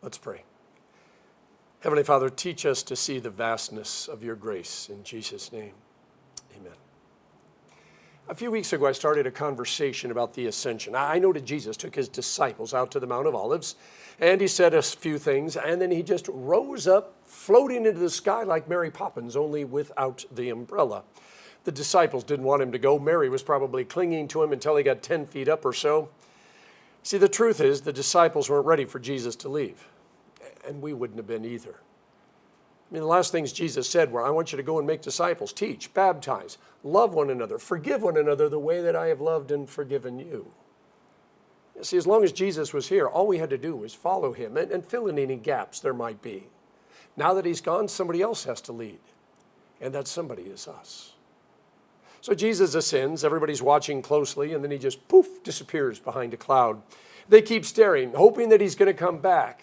Let's pray. Heavenly Father, teach us to see the vastness of your grace in Jesus' name. Amen. A few weeks ago, I started a conversation about the Ascension. I noted Jesus took his disciples out to the Mount of Olives, and he said a few things, and then he just rose up, floating into the sky like Mary Poppins, only without the umbrella. The disciples didn't want him to go. Mary was probably clinging to him until he got 10 feet up or so. See, the truth is the disciples weren't ready for Jesus to leave, and we wouldn't have been either. I mean, the last things Jesus said were, I want you to go and make disciples, teach, baptize, love one another, forgive one another the way that I have loved and forgiven you. See, as long as Jesus was here, all we had to do was follow him and fill in any gaps there might be. Now that he's gone, somebody else has to lead, and that somebody is us. So Jesus ascends, everybody's watching closely, and then he just, poof, disappears behind a cloud. They keep staring, hoping that he's going to come back,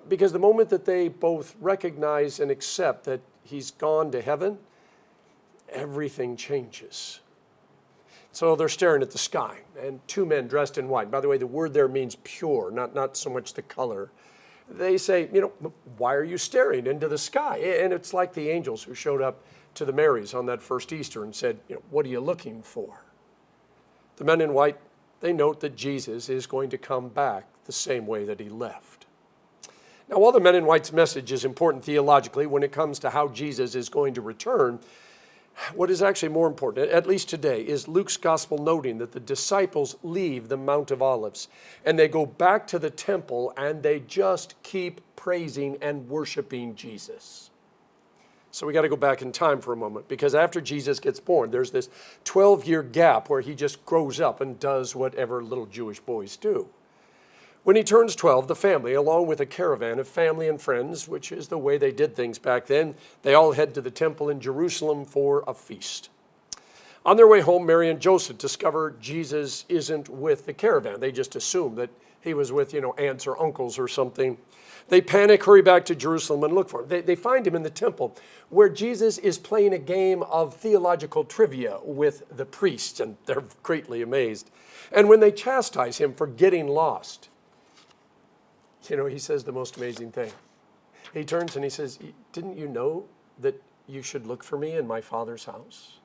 because the moment that they both recognize and accept that he's gone to heaven, everything changes. So they're staring at the sky, and two men dressed in white. By the way, the word there means pure, not so much the color. They say, why are you staring into the sky? And it's like the angels who showed up to the Marys on that first Easter and said, what are you looking for? The men in white, they note that Jesus is going to come back the same way that he left. Now, while the men in white's message is important theologically when it comes to how Jesus is going to return, what is actually more important, at least today, is Luke's gospel noting that the disciples leave the Mount of Olives and they go back to the temple and they just keep praising and worshiping Jesus. So we got to go back in time for a moment, because after Jesus gets born, there's this 12-year gap where he just grows up and does whatever little Jewish boys do. When he turns 12, the family, along with a caravan of family and friends, which is the way they did things back then, they all head to the temple in Jerusalem for a feast. On their way home, Mary and Joseph discover Jesus isn't with the caravan. They just assume that he was with, aunts or uncles or something. They panic, hurry back to Jerusalem and look for him. They find him in the temple where Jesus is playing a game of theological trivia with the priests, and they're greatly amazed. And when they chastise him for getting lost, he says the most amazing thing. He turns and he says, didn't you know that you should look for me in my Father's house?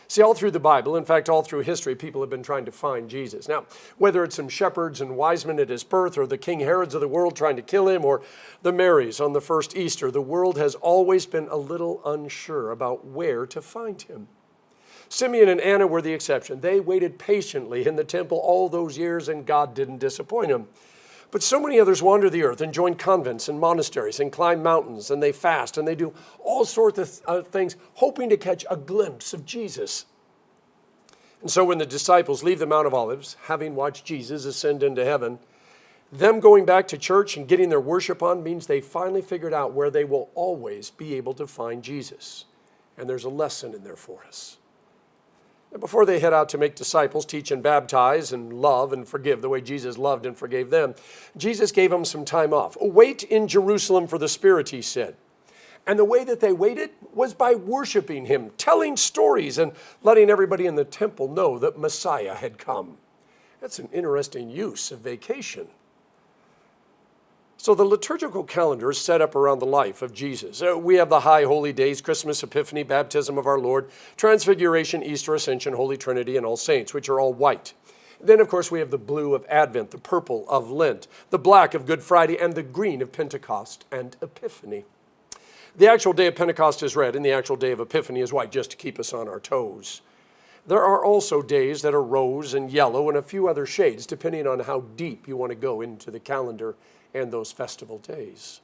See, all through the Bible, in fact, all through history, people have been trying to find Jesus. Now, whether it's some shepherds and wise men at his birth, or the King Herods of the world trying to kill him, or the Marys on the first Easter, the world has always been a little unsure about where to find him. Simeon and Anna were the exception. They waited patiently in the temple all those years, and God didn't disappoint them. But so many others wander the earth and join convents and monasteries and climb mountains, and they fast and they do all sorts of things, hoping to catch a glimpse of Jesus. And so when the disciples leave the Mount of Olives, having watched Jesus ascend into heaven, them going back to church and getting their worship on means they finally figured out where they will always be able to find Jesus. And there's a lesson in there for us. Before they head out to make disciples, teach and baptize and love and forgive the way Jesus loved and forgave them, Jesus gave them some time off. Wait in Jerusalem for the Spirit, he said. And the way that they waited was by worshiping him, telling stories, and letting everybody in the temple know that Messiah had come. That's an interesting use of vacation. So the liturgical calendar is set up around the life of Jesus. We have the high holy days, Christmas, Epiphany, baptism of our Lord, Transfiguration, Easter, Ascension, Holy Trinity, and All Saints, which are all white. Then, of course, we have the blue of Advent, the purple of Lent, the black of Good Friday, and the green of Pentecost and Epiphany. The actual day of Pentecost is red, and the actual day of Epiphany is white, just to keep us on our toes. There are also days that are rose and yellow and a few other shades, depending on how deep you want to go into the calendar and those festival days.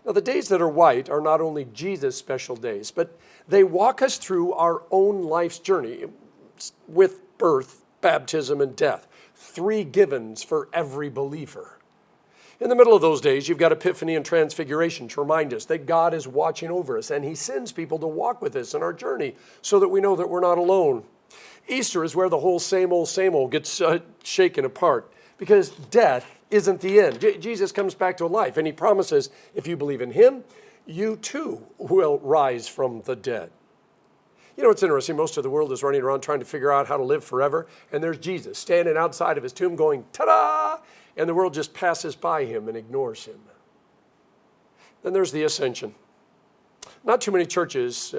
Now, the days that are white are not only Jesus' special days, but they walk us through our own life's journey with birth, baptism, and death. 3 givens for every believer. In the middle of those days, you've got Epiphany and Transfiguration to remind us that God is watching over us, and he sends people to walk with us in our journey so that we know that we're not alone. Easter is where the whole same old gets shaken apart, because death isn't the end. Jesus comes back to life, and he promises if you believe in him, you too will rise from the dead. It's interesting. Most of the world is running around trying to figure out how to live forever, and there's Jesus standing outside of his tomb going, ta-da! and the world just passes by him and ignores him. Then there's the Ascension. Not too many churches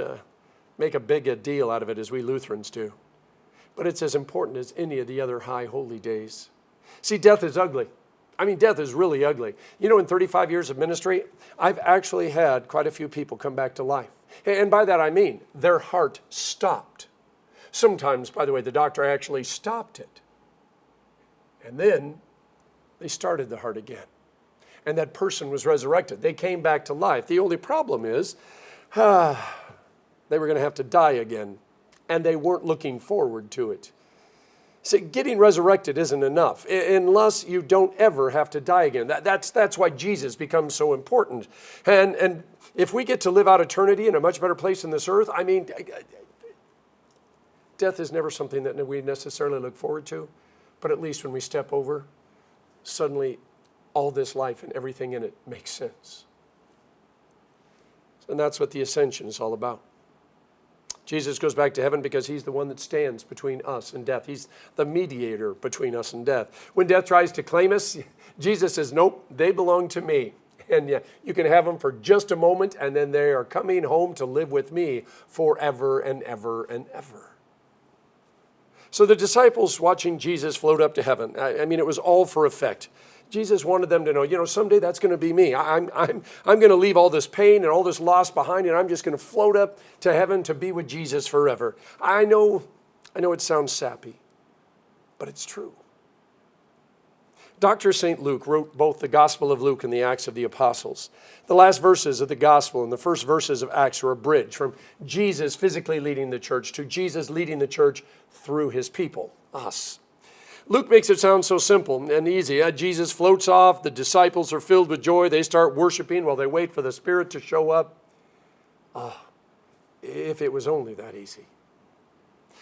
make a big a deal out of it as we Lutherans do, but it's as important as any of the other high holy days. See, death is ugly. I mean, death is really ugly. You know, in 35 years of ministry, I've actually had quite a few people come back to life. And by that I mean their heart stopped. Sometimes, by the way, the doctor actually stopped it. And then they started the heart again. And that person was resurrected. They came back to life. The only problem is they were going to have to die again. And they weren't looking forward to it. See, getting resurrected isn't enough unless you don't ever have to die again. That's why Jesus becomes so important. And if we get to live out eternity in a much better place than this earth, I mean, death is never something that we necessarily look forward to. But at least when we step over, suddenly all this life and everything in it makes sense. And that's what the Ascension is all about. Jesus goes back to heaven because he's the one that stands between us and death. He's the mediator between us and death. When death tries to claim us, Jesus says, nope, they belong to me. And yeah, you can have them for just a moment, and then they are coming home to live with me forever and ever and ever. So the disciples watching Jesus float up to heaven, I mean, it was all for effect. Jesus wanted them to know, someday that's going to be me. I'm going to leave all this pain and all this loss behind, and I'm just going to float up to heaven to be with Jesus forever. I know it sounds sappy, but it's true. Dr. St. Luke wrote both the Gospel of Luke and the Acts of the Apostles. The last verses of the Gospel and the first verses of Acts are a bridge from Jesus physically leading the church to Jesus leading the church through his people, us. Luke makes it sound so simple and easy. Jesus floats off. The disciples are filled with joy. They start worshiping while they wait for the Spirit to show up. If it was only that easy.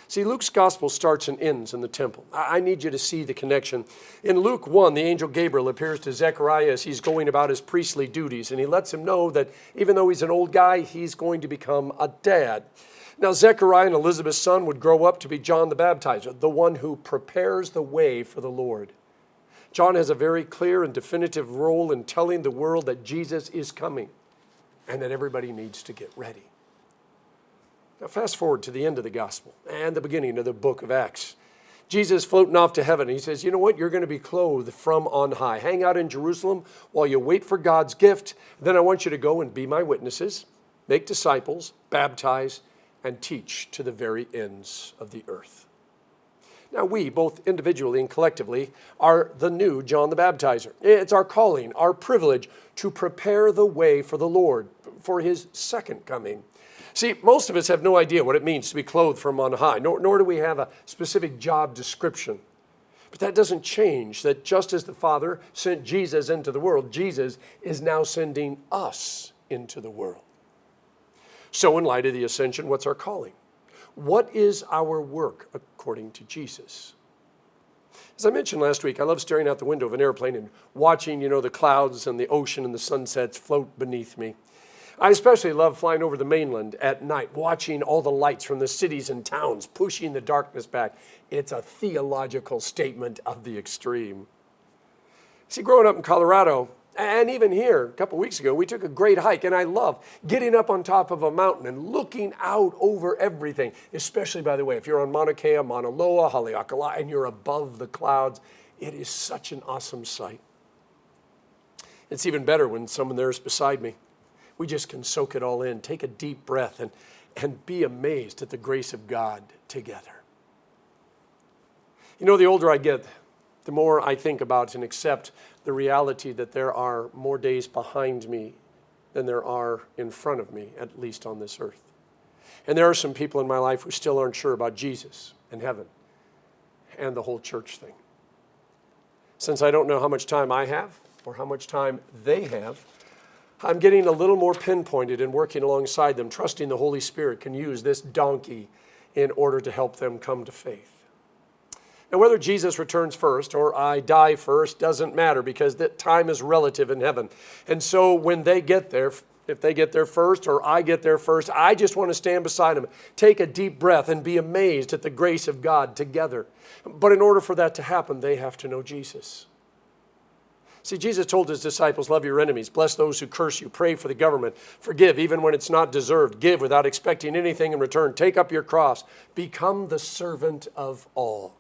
See, Luke's gospel starts and ends in the temple. I need you to see the connection. In Luke 1, the angel Gabriel appears to Zechariah as he's going about his priestly duties, and he lets him know that even though he's an old guy, he's going to become a dad. Now, Zechariah and Elizabeth's son would grow up to be John the Baptizer, the one who prepares the way for the Lord. John has a very clear and definitive role in telling the world that Jesus is coming and that everybody needs to get ready. Now, fast forward to the end of the gospel and the beginning of the book of Acts. Jesus floating off to heaven. He says, you know what? You're going to be clothed from on high. Hang out in Jerusalem while you wait for God's gift. Then I want you to go and be my witnesses, make disciples, baptize, and teach to the very ends of the earth. Now we, both individually and collectively, are the new John the Baptizer. It's our calling, our privilege to prepare the way for the Lord, for his second coming. See, most of us have no idea what it means to be clothed from on high, nor do we have a specific job description. But that doesn't change that just as the Father sent Jesus into the world, Jesus is now sending us into the world. So in light of the Ascension, what's our calling? What is our work according to Jesus? As I mentioned last week, I love staring out the window of an airplane and watching, the clouds and the ocean and the sunsets float beneath me. I especially love flying over the mainland at night, watching all the lights from the cities and towns pushing the darkness back. It's a theological statement of the extreme. See, growing up in Colorado, and even here a couple weeks ago, we took a great hike, and I love getting up on top of a mountain and looking out over everything, especially, by the way, if you're on Mauna Kea, Mauna Loa, Haleakala, and you're above the clouds. It is such an awesome sight. It's even better when someone there is beside me. We just can soak it all in, take a deep breath, and be amazed at the grace of God together. The older I get, the more I think about and accept the reality that there are more days behind me than there are in front of me, at least on this earth. And there are some people in my life who still aren't sure about Jesus and heaven and the whole church thing. Since I don't know how much time I have or how much time they have, I'm getting a little more pinpointed and working alongside them, trusting the Holy Spirit can use this donkey in order to help them come to faith. Now, whether Jesus returns first or I die first doesn't matter because that time is relative in heaven. And so when they get there, if they get there first or I get there first, I just want to stand beside them, take a deep breath, and be amazed at the grace of God together. But in order for that to happen, they have to know Jesus. See, Jesus told his disciples, love your enemies, bless those who curse you, pray for the government, forgive even when it's not deserved, give without expecting anything in return, take up your cross, become the servant of all.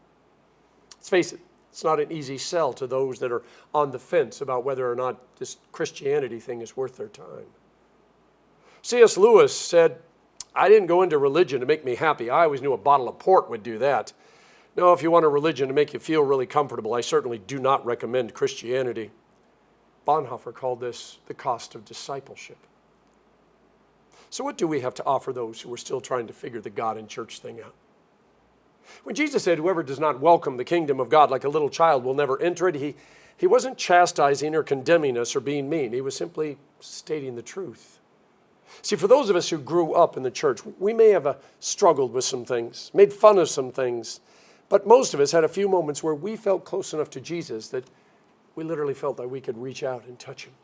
Let's face it, it's not an easy sell to those that are on the fence about whether or not this Christianity thing is worth their time. C.S. Lewis said, I didn't go into religion to make me happy. I always knew a bottle of port would do that. No, if you want a religion to make you feel really comfortable, I certainly do not recommend Christianity. Bonhoeffer called this the cost of discipleship. So what do we have to offer those who are still trying to figure the God and church thing out? When Jesus said, whoever does not welcome the kingdom of God like a little child will never enter it, he wasn't chastising or condemning us or being mean. He was simply stating the truth. See, for those of us who grew up in the church, we may have struggled with some things, made fun of some things, but most of us had a few moments where we felt close enough to Jesus that we literally felt that we could reach out and touch him.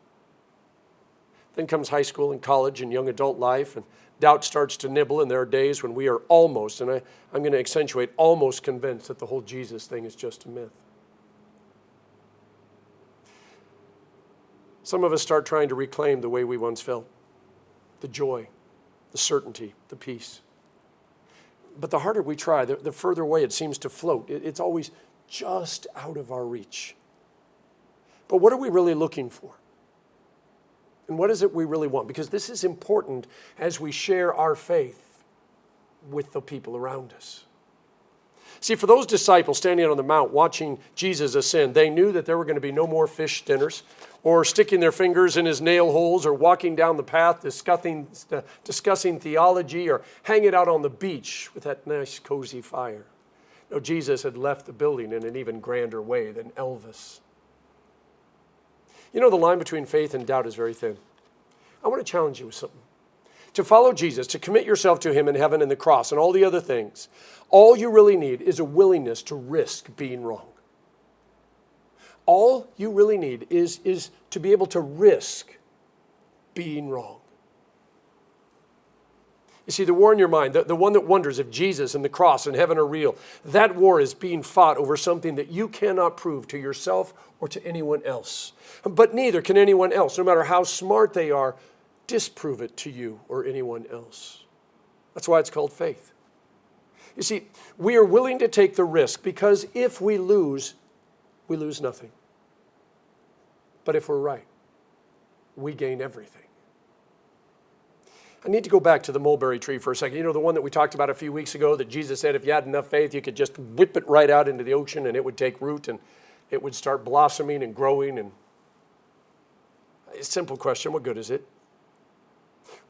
Then comes high school and college and young adult life, and doubt starts to nibble, and there are days when we are almost, and I'm going to accentuate, almost convinced that the whole Jesus thing is just a myth. Some of us start trying to reclaim the way we once felt, the joy, the certainty, the peace. But the harder we try, the further away it seems to float. It's always just out of our reach. But what are we really looking for? And what is it we really want? Because this is important as we share our faith with the people around us. See, for those disciples standing on the mount watching Jesus ascend, they knew that there were going to be no more fish dinners or sticking their fingers in his nail holes or walking down the path discussing theology or hanging out on the beach with that nice cozy fire. No, Jesus had left the building in an even grander way than Elvis. You know, the line between faith and doubt is very thin. I want to challenge you with something. To follow Jesus, to commit yourself to him in heaven and the cross and all the other things, all you really need is a willingness to risk being wrong. All you really need is to be able to risk being wrong. You see, the war in your mind, the one that wonders if Jesus and the cross and heaven are real, that war is being fought over something that you cannot prove to yourself or to anyone else. But neither can anyone else, no matter how smart they are, disprove it to you or anyone else. That's why it's called faith. You see, we are willing to take the risk because if we lose nothing. But if we're right, we gain everything. I need to go back to the mulberry tree for a second. You know, the one that we talked about a few weeks ago that Jesus said if you had enough faith, you could just whip it right out into the ocean and it would take root and it would start blossoming and growing. And a simple question, what good is it?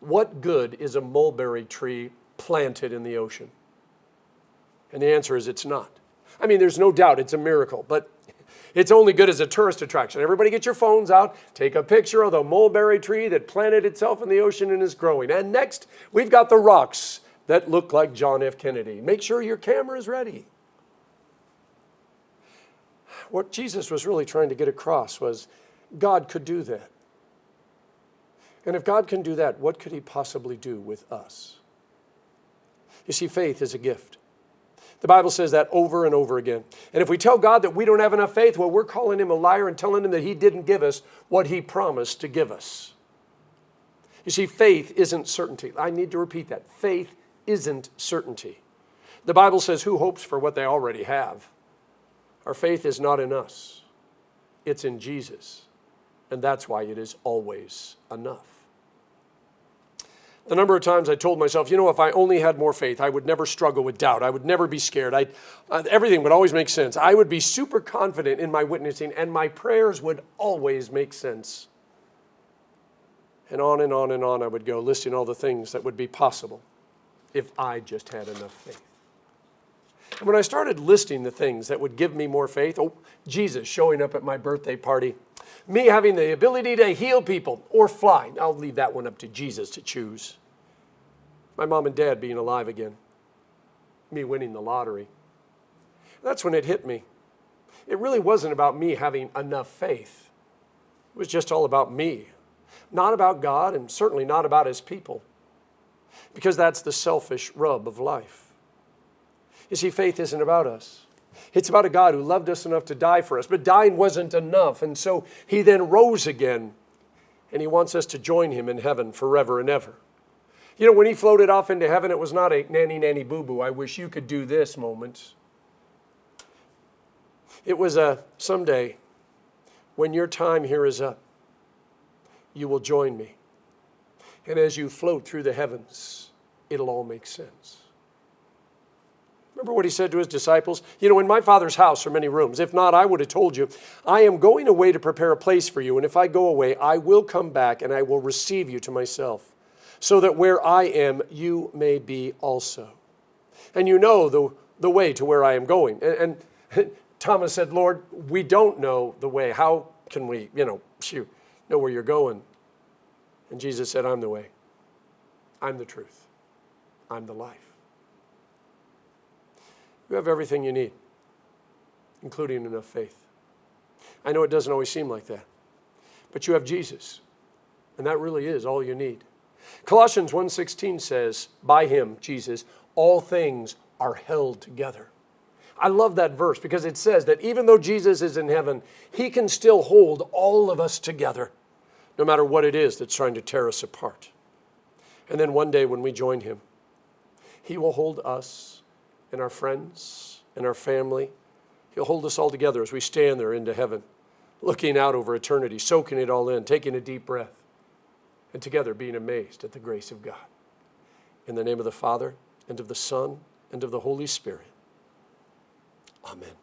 What good is a mulberry tree planted in the ocean? And the answer is it's not. I mean, there's no doubt it's a miracle, but it's only good as a tourist attraction. Everybody get your phones out, take a picture of the mulberry tree that planted itself in the ocean and is growing. And next, we've got the rocks that look like John F. Kennedy. Make sure your camera is ready. What Jesus was really trying to get across was God could do that. And if God can do that, what could he possibly do with us? You see, faith is a gift. The Bible says that over and over again. And if we tell God that we don't have enough faith, well, we're calling him a liar and telling him that he didn't give us what he promised to give us. You see, faith isn't certainty. I need to repeat that. Faith isn't certainty. The Bible says, who hopes for what they already have? Our faith is not in us. It's in Jesus. And that's why it is always enough. The number of times I told myself, you know, if I only had more faith, I would never struggle with doubt. I would never be scared. Everything would always make sense. I would be super confident in my witnessing, and my prayers would always make sense. And on and on and on I would go, listing all the things that would be possible if I just had enough faith. And when I started listing the things that would give me more faith, Jesus showing up at my birthday party, me having the ability to heal people or fly. I'll leave that one up to Jesus to choose. My mom and dad being alive again. Me winning the lottery. That's when it hit me. It really wasn't about me having enough faith. It was just all about me. Not about God and certainly not about his people. Because that's the selfish rub of life. You see, faith isn't about us. It's about a God who loved us enough to die for us, but dying wasn't enough. And so he then rose again, and he wants us to join him in heaven forever and ever. You know, when he floated off into heaven, it was not a nanny, nanny, boo-boo, I wish you could do this moment. It was a someday, when your time here is up, you will join me. And as you float through the heavens, it'll all make sense. Remember what he said to his disciples? You know, in my Father's house are many rooms. If not, I would have told you, I am going away to prepare a place for you. And if I go away, I will come back and I will receive you to myself, so that where I am, you may be also. And you know the way to where I am going. And Thomas said, Lord, we don't know the way. How can we, know where you're going? And Jesus said, I'm the way. I'm the truth. I'm the life. You have everything you need, including enough faith. I know it doesn't always seem like that, but you have Jesus, and that really is all you need. Colossians 1:16 says, by him, Jesus, all things are held together. I love that verse because it says that even though Jesus is in heaven, he can still hold all of us together, no matter what it is that's trying to tear us apart. And then one day when we join him, he will hold us and our friends and our family. He'll hold us all together as we stand there into heaven, looking out over eternity, soaking it all in, taking a deep breath, and together being amazed at the grace of God. In the name of the Father, and of the Son, and of the Holy Spirit. Amen.